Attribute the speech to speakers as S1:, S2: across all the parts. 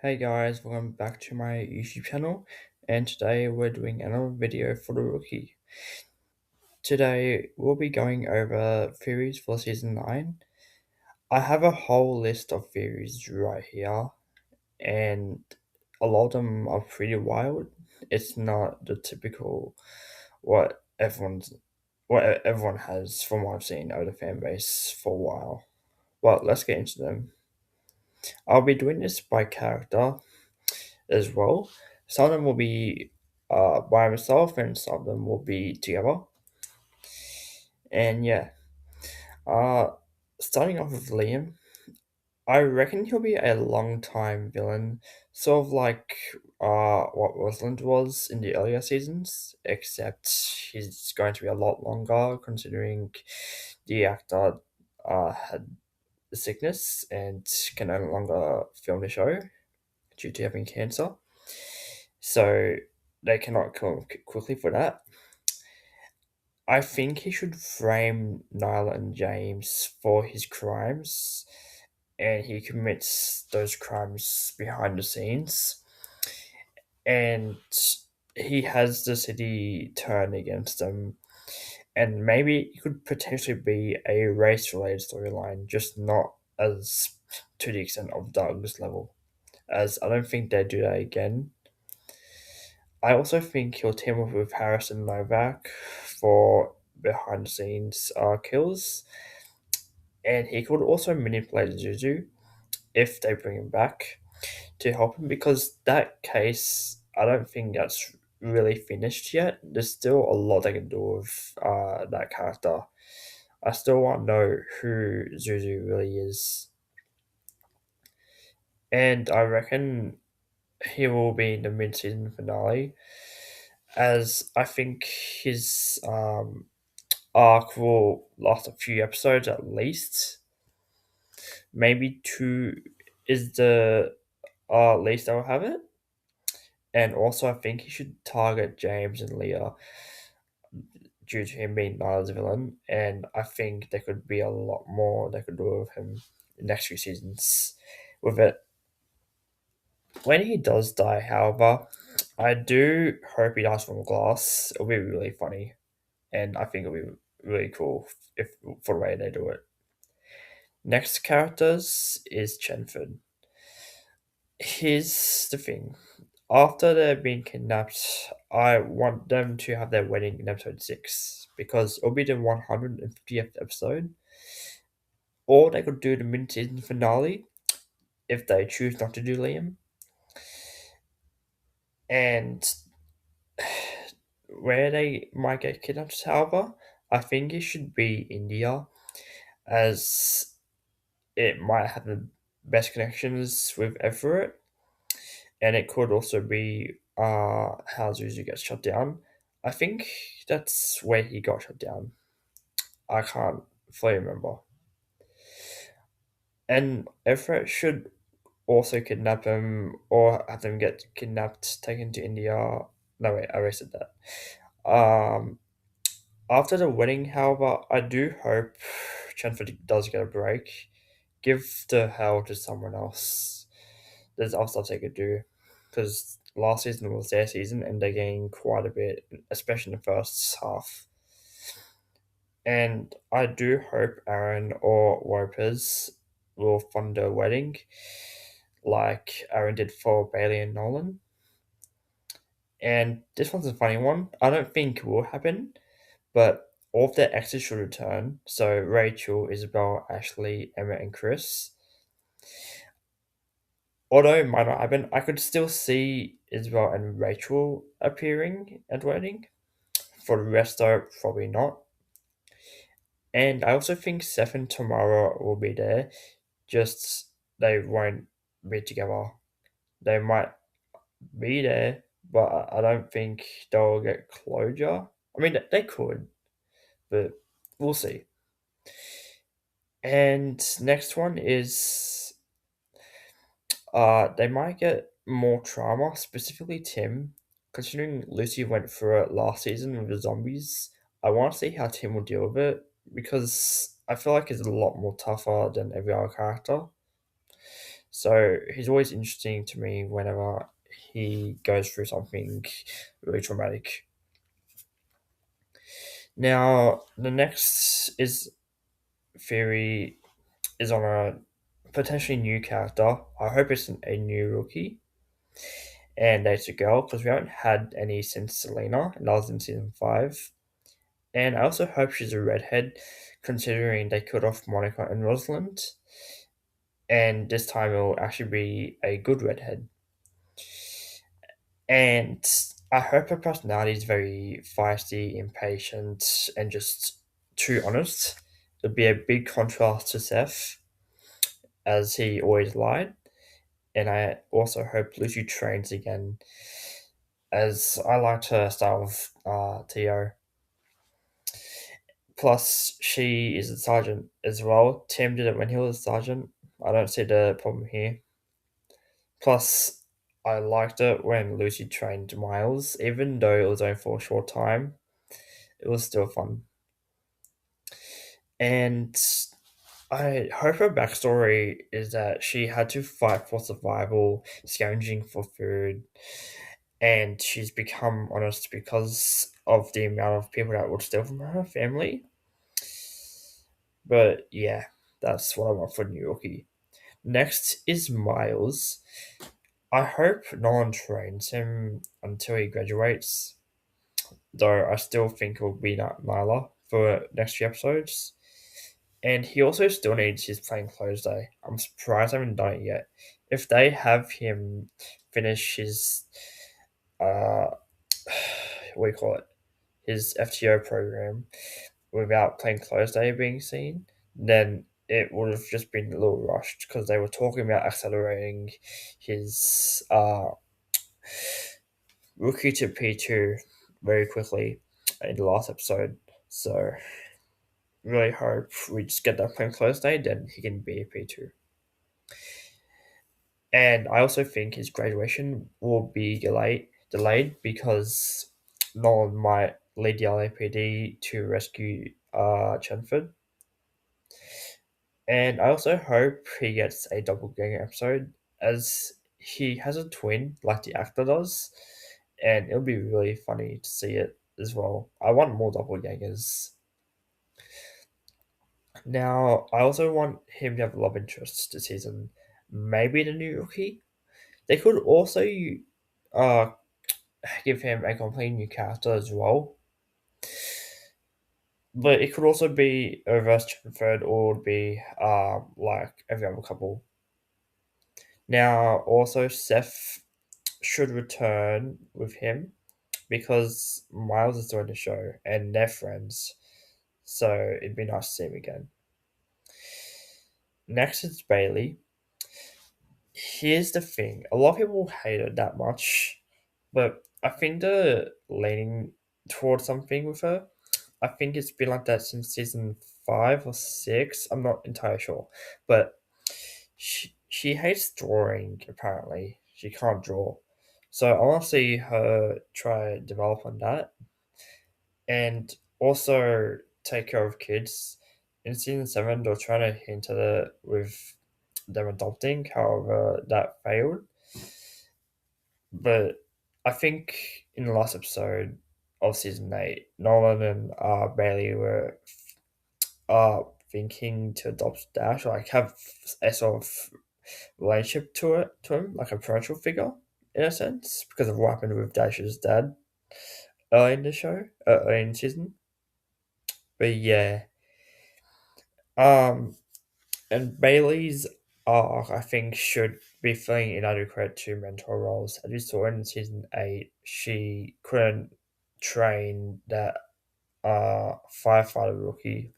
S1: Hey guys, welcome back to my YouTube channel, and today we're doing another video for the rookie. Today we'll be going over theories for season 9. I have a whole list of theories right here, and a lot of them are pretty wild. It's not the typical what everyone's what everyone has from what I've seen of the fan base for a while. Well, let's get into them. I'll be doing this by character as well. Some of them will be by himself, and some of them will be together. And yeah, uh, starting off with Liam, I reckon he'll be a long time villain, sort of like what Rosalind was in the earlier seasons, except he's going to be a lot longer considering the actor had sickness and can no longer film the show due to having cancer. So they cannot kill him quickly for that. I think he should frame Nyla and James for his crimes, and he commits those crimes behind the scenes. And he has the city turn against them, and maybe it could potentially be a race related storyline, just not as to the extent of Doug's level, as I don't think they do that again. I also think he'll team up with Harrison Novak for behind the scenes kills, and he could also manipulate Zuzu if they bring him back to help him because that case, I don't think that's really finished yet. There's still a lot they can do with that character. I still want to know who Zuzu really is. And I reckon he will be in the mid season finale, as I think his arc will last a few episodes at least. Maybe two is the least I'll have it. And also, I think he should target James and Leah due to him being Nyla's villain. And I think there could be a lot more they could do with him in the next few seasons with it. When he does die, however, I do hope he dies from glass. It'll be really funny. And I think it'll be really cool if for the way they do it. Next characters is Chenford. Here's the thing. After they've been kidnapped, I want them to have their wedding in episode 6 because it'll be the 150th episode. Or they could do the mid season finale if they choose not to do Liam. And where they might get kidnapped, however, I think it should be India, as it might have the best connections with Everett, and it could also be how Zuzu gets shut down. I think that's where he got shut down. I can't fully remember. And Everett should also kidnap him or have them get kidnapped, taken to India. No, wait, I erased that. Um, After the wedding, however, I do hope Chenford does get a break. Give the hell to someone else. There's other stuff they could do. Because last season was their season and they gained quite a bit, especially in the first half. And I do hope Aaron or Lopez will fund a wedding like Aaron did for Bailey and Nolan. And this one's a funny one. I don't think it will happen, but all of their exes should return. So Rachel, Isabel, Ashley, Emma, and Chris. Although it might not happen, I could still see Isabel and Rachel appearing at the wedding. For the rest, though, probably not. And I also think Seth and Tamara will be there. Just they won't be together. They might be there, but I don't think they'll get closure. I mean, they could, but we'll see. And next one is they might get more trauma, specifically Tim. Considering Lucy went through it last season with the zombies, I want to see how Tim will deal with it because I feel like it's a lot more tougher than every other character. So he's always interesting to me whenever he goes through something really traumatic. Now, the next is theory is on a potentially new character. I hope it's a new rookie, and it's a girl because we haven't had any since Selena, and that was in season 5. And I also hope she's a redhead, considering they cut off Monica and Rosalind, and this time it'll actually be a good redhead. And I hope her personality is very feisty, impatient, and just too honest. It'll be a big contrast to Seth, as he always lied. And I also hope Lucy trains again, as I liked her style of Tio. Plus, she is a sergeant as well. Tim did it when he was a sergeant. I don't see the problem here. Plus, I liked it when Lucy trained Miles, even though it was only for a short time. It was still fun. And I hope her backstory is that she had to fight for survival, scavenging for food, and she's become honest because of the amount of people that would steal from her family. But yeah, that's what I want for New Yorkie. Next is Miles. I hope no one trains him until he graduates, though I still think it will be Nyla for next few episodes. And he also still needs his plain clothes day. I'm surprised I haven't done it yet. If they have him finish his uh what do you call it? His FTO program without plain clothes day being seen, then it would have just been a little rushed because they were talking about accelerating his rookie to P2 very quickly in the last episode. So really hope we just get that plain clothes day, then he can be a P2. And I also think his graduation will be delayed because Nolan might lead the LAPD to rescue Chenford. And I also hope he gets a doppelganger episode, as he has a twin like the actor does, and it'll be really funny to see it as well. I want more doppelgangers. Now, I also want him to have love interests this season. Maybe the new rookie. They could also uh give him a completely new character as well. But it could also be a reverse transferred or would be like every other couple. Now also Seth should return with him because Miles is doing the show and they're friends. So it'd be nice to see him again. Next is Bailey. Here's the thing, a lot of people hate it that much, but I think they're leaning towards something with her. I think it's been like that since season 5 or 6. I'm not entirely sure, but she hates drawing. Apparently, she can't draw. So I want to see her try develop on that, and also take care of kids. In season 7, they're trying to hint at it with them adopting. However, that failed. But I think in the last episode of season 8, Nolan and Bailey were uh thinking to adopt Dash, like have a sort of relationship to him, like a parental figure in a sense, because of what happened with Dash's dad early in the show, early in the season. But yeah, um, and Bailey's arc, I think, should be feeling inadequate to mentor roles. As we saw in season 8, she couldn't train that firefighter rookie.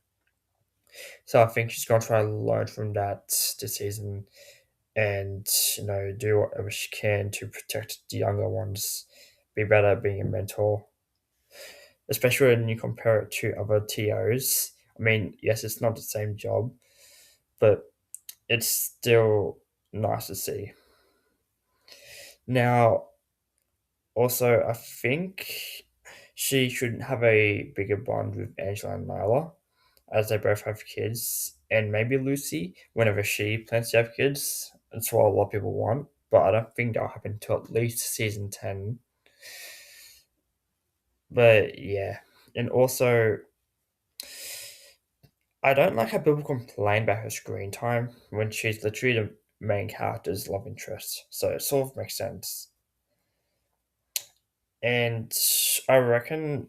S1: So I think she's gonna try to learn from that this season and do whatever she can to protect the younger ones, be better at being a mentor, especially when you compare it to other TOs. I mean, yes, it's not the same job, but it's still nice to see. Now, also, I think she should have a bigger bond with Angela and Nyla, as they both have kids, and maybe Lucy whenever she plans to have kids. That's what a lot of people want, but I don't think that'll happen until at least season 10. But yeah, and also I don't like how people complain about her screen time when she's literally the main character's love interest. So it sort of makes sense. And I reckon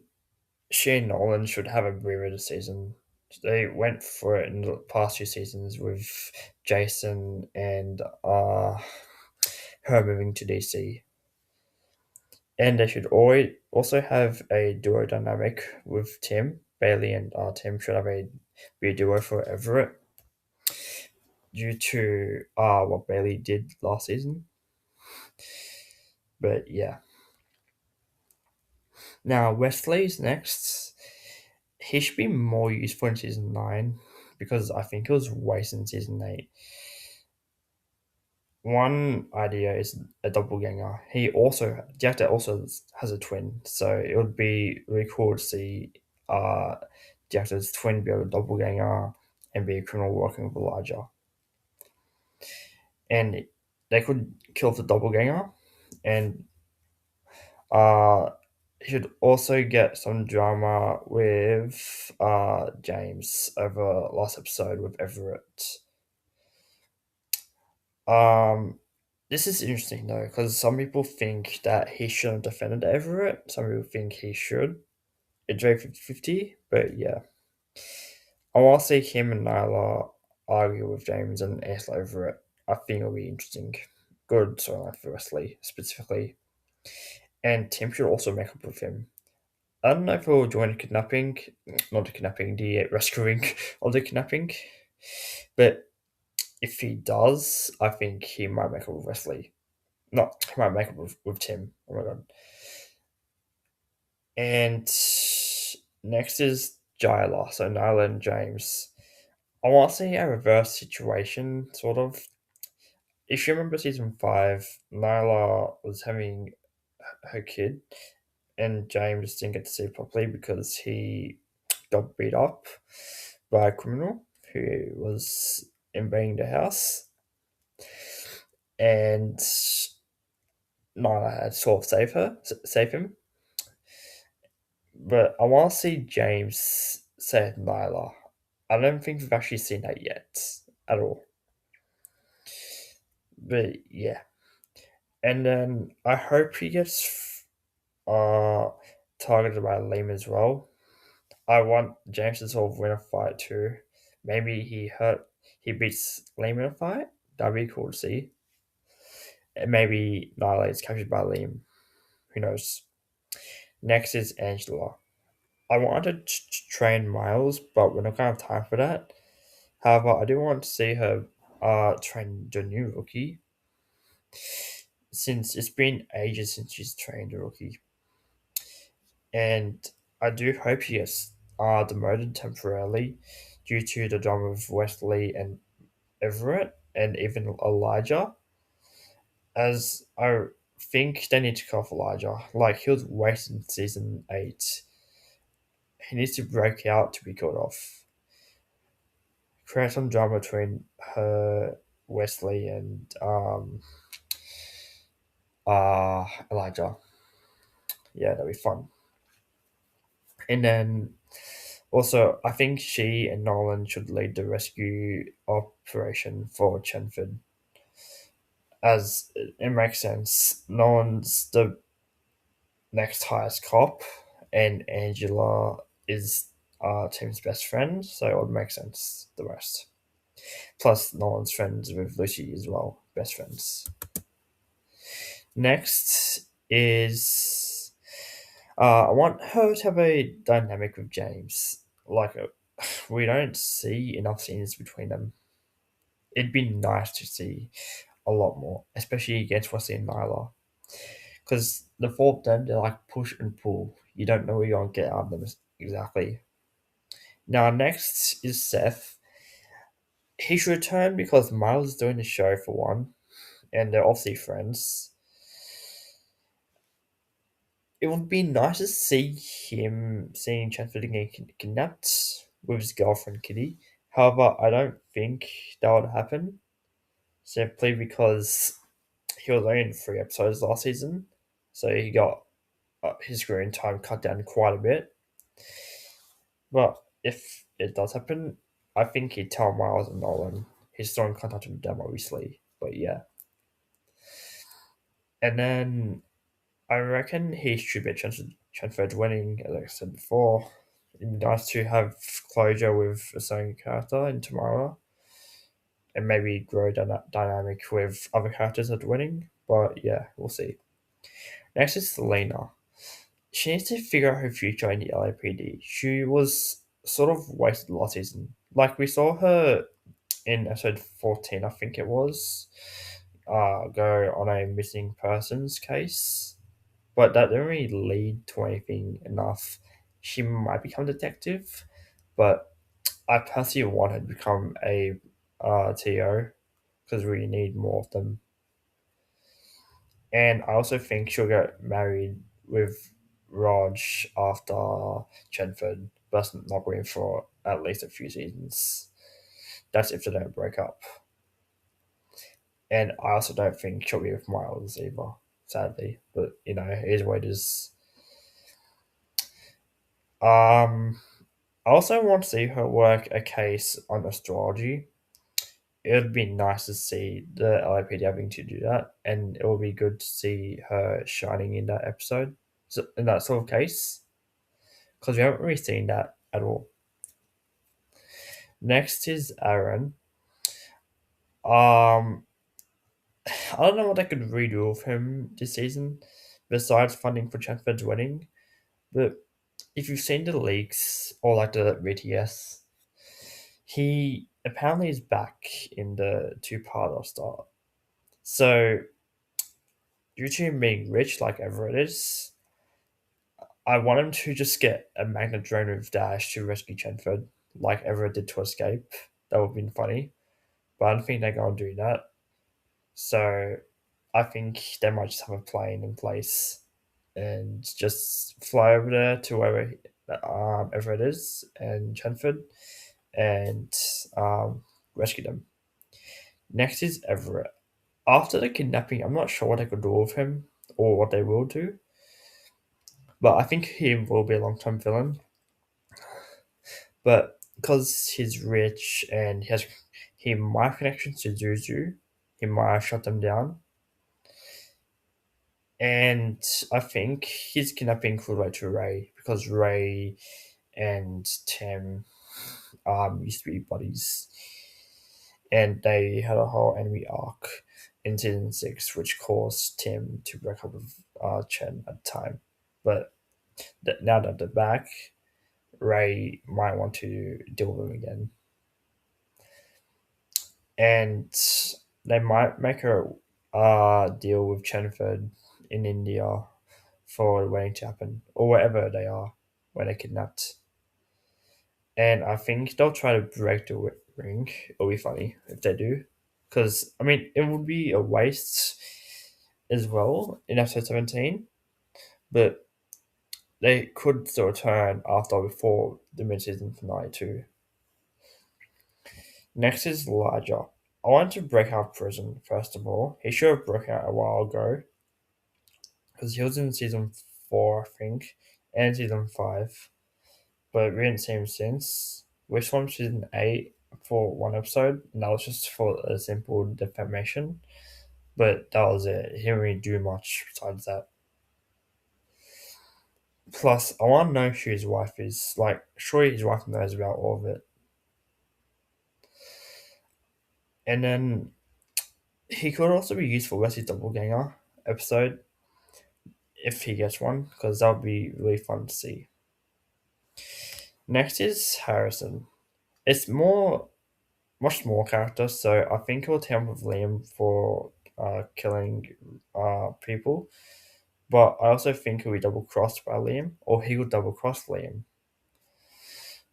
S1: she and Nolan should have a breather this season. They went for it in the past few seasons with Jason and her moving to DC. And they should always also have a duo dynamic with Tim. Bailey and Tim should be a duo for Everett due to what Bailey did last season. But yeah. Now Wesley's next. He should be more useful in season 9 because I think it was wasted in season 8. One idea is a doppelganger. The actor also has a twin, so it would be really cool to see uh, the actor's twin be a doppelganger and be a criminal working with Elijah. And they could kill the doppelganger, and uh, he should also get some drama with James over last episode with Everett. Um, this is interesting though, because some people think that he shouldn't have defended Everett. Some people think he should. It's very 50-50, but yeah. I want to see him and Nyla argue with James and ask over it. I think it'll be interesting. Good storyline for Wesley, specifically. And Tim should also make up with him. I don't know if he'll join the kidnapping, not the kidnapping, the rescuing of the kidnapping. But if he does, I think he might make up with Wesley. No, he might make up with Tim. Oh my god. And next is Jyla, so Nyla and James. I want to see a reverse situation, sort of. If you remember season 5, Nyla was having her kid, and James didn't get to see it properly because he got beat up by a criminal who was invading the house. And Nyla had to sort of save him. But I want to see James save Nyla. I don't think we've actually seen that yet at all. But yeah, and then I hope he gets uh targeted by Liam as well. I want James to sort of win a fight too. Maybe he beats Liam in a fight. That'd be cool to see. And maybe Nyla is captured by Liam. Who knows? Next is Angela. I wanted to train Miles, but we're not gonna have time for that. However, I do want to see her train the new rookie, since it's been ages since she's trained a rookie. And I do hope she gets demoted temporarily due to the drama of Wesley and Everett and even Elijah, as I think they need to cut off Elijah. Like, he was wasted in season 8. He needs to break out to be cut off. Create some drama between her, Wesley, and Elijah. Yeah, that'd be fun. And then also, I think she and Nolan should lead the rescue operation for Chenford, as it makes sense. Nolan's the next highest cop, and Angela is Tim's best friend, so it would make sense the rest. Plus, Nolan's friends with Lucy as well, best friends. Next is I want her to have a dynamic with James. Like, we don't see enough scenes between them. It'd be nice to see a lot more, especially against Wesley and Nyla. Because the four of them, they're like push and pull. You don't know what you're going to get out of them exactly. Now, next is Seth. He should return because Miles is doing the show for one, and they're obviously friends. It would be nice to see him seeing Chancellor getting kidnapped with his girlfriend Kitty. However, I don't think that would happen. simply because he was only in 3 episodes last season, so he got his screen time cut down quite a bit. But if it does happen, I think he'd tell Miles and Nolan. He's still in contact with them, obviously. But yeah. And then I reckon he should be transferred winning, as I said before. It'd be nice to have closure with a certain character in Tamara and maybe grow dynamic with other characters at winning. But yeah, we'll see. Next is Selena. She needs to figure out her future in the LAPD. She was sort of wasted last season. Like, we saw her in episode 14, I think it was, go on a missing persons case, but that didn't really lead to anything enough. She might become a detective, but I personally want her to become a TO because we need more of them. And I also think she'll get married with Raj after Chenford, but that's not going for at least a few seasons. That's if they don't break up. And I also don't think she'll be with Miles either, sadly. But it is what it is. I also want to see her work a case on astrology. It would be nice to see the LAPD having to do that, and it will be good to see her shining in that episode, so, in that sort of case, because we haven't really seen that at all. Next is Aaron. Um, I don't know what I could redo of him this season, besides funding for Chatford's wedding. But if you've seen the leaks or like the BTS, he apparently is back in the two-parter start. So due to him being rich like Everett is, I want him to just get a magnet drone with Dash to rescue Chenford, like Everett did to escape. That would have been funny. But I don't think they're going to do that. So I think they might just have a plane in place and just fly over there to wherever Everett is and Chenford and rescue them. Next is Everett. After the kidnapping, I'm not sure what they could do with him or what they will do, but I think he will be a long term villain. But because he's rich and he might have connections to Zuzu, he might have shut them down. And I think his kidnapping could lead to Ray because Ray and Tim used to be buddies, and they had a whole enemy arc in season 6, which caused Tim to break up with Chen at the time. But now that they're back, Ray might want to deal with them again, and they might make a deal with Chenford in India for the wedding to happen, or wherever they are when they're kidnapped. And I think they'll try to break the ring. It'll be funny if they do. Because, I mean, it would be a waste as well in episode 17, but they could still return after or before the mid season finale, too. Next is Elijah. I want to break out of prison, first of all. He should have broken out a while ago, because he was in season 4, I think, and season 5, but we didn't see him since. We saw him season 8 for one episode, and that was just for a simple defamation. But that was it. He didn't really do much besides that. Plus, I want to know who his wife is. Like, surely his wife knows about all of it. And then he could also be used for Wesley's Doppelganger episode if he gets one, because that would be really fun to see. Next is Harrison. It's much more character, so I think he'll team up with Liam for killing people. But I also think he'll be double crossed by Liam, or he will double cross Liam.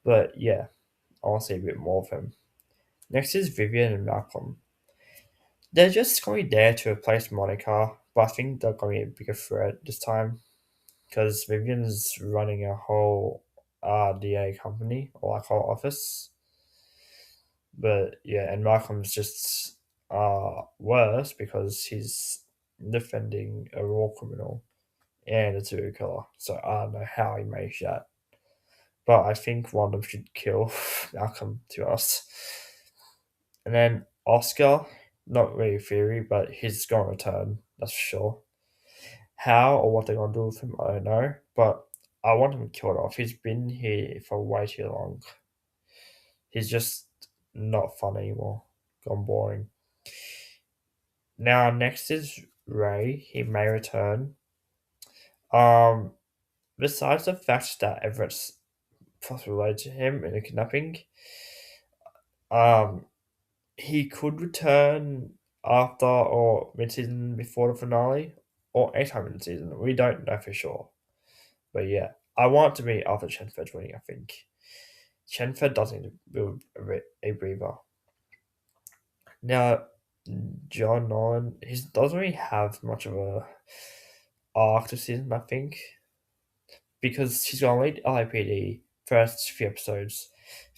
S1: But yeah, I want to see a bit more of him. Next is Vivian and Malcolm. They're just going to be there to replace Monica, but I think they're going to be a bigger threat this time because Vivian's running a whole DA company or like whole office. But yeah, and Malcolm's just worse because he's defending a war criminal and a serial killer. So I don't know how he managed that. But I think one of them should kill Malcolm, to us. And then Oscar, not really theory, but he's gonna return, that's for sure. How or what they're gonna do with him, I don't know. But I want him killed off. He's been here for way too long. He's just not fun anymore. Gone boring. Now next is Ray. He may return. Um, Besides the fact that Everett's possibly related to him in a kidnapping, um, he could return after or mid-season before the finale, or anytime in the season. We don't know for sure. But yeah, I want it to be after Chenford winning, I think. Chenford doesn't need to build a breather. Now, John Nolan, he doesn't really have much of a arc this season, I think, because he's going to lead LAPD first few episodes,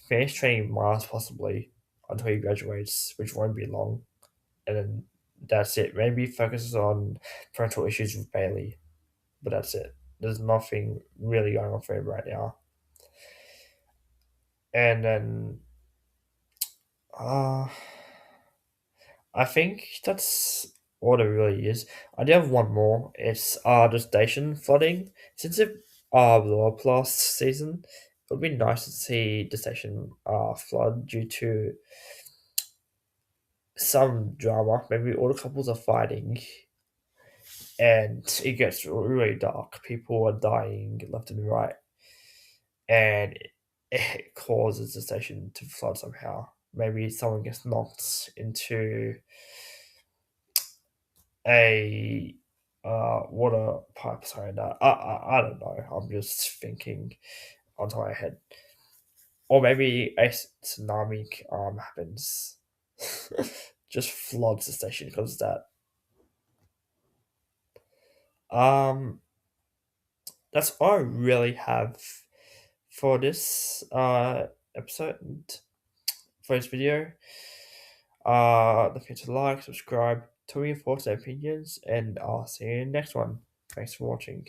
S1: finish training Mars possibly until he graduates, which won't be long, and then that's it. Maybe focuses on parental issues with Bailey, but that's it. There's nothing really going on for him right now. And then, uh, I think that's all it really is. I do have one more. It's the station flooding. Since it blew up last season, it would be nice to see the station flood due to some drama. Maybe all the couples are fighting and it gets really dark. People are dying left and right, and it causes the station to flood somehow. Maybe someone gets knocked into a water pipe. Sorry, no, I don't know. I'm just thinking on top of my head, or maybe a tsunami happens, just floods the station because of that. Um, that's all I really have for this episode, for this video. Don't forget to like, subscribe, tell me your thoughts and opinions, and I'll see you in the next one. Thanks for watching.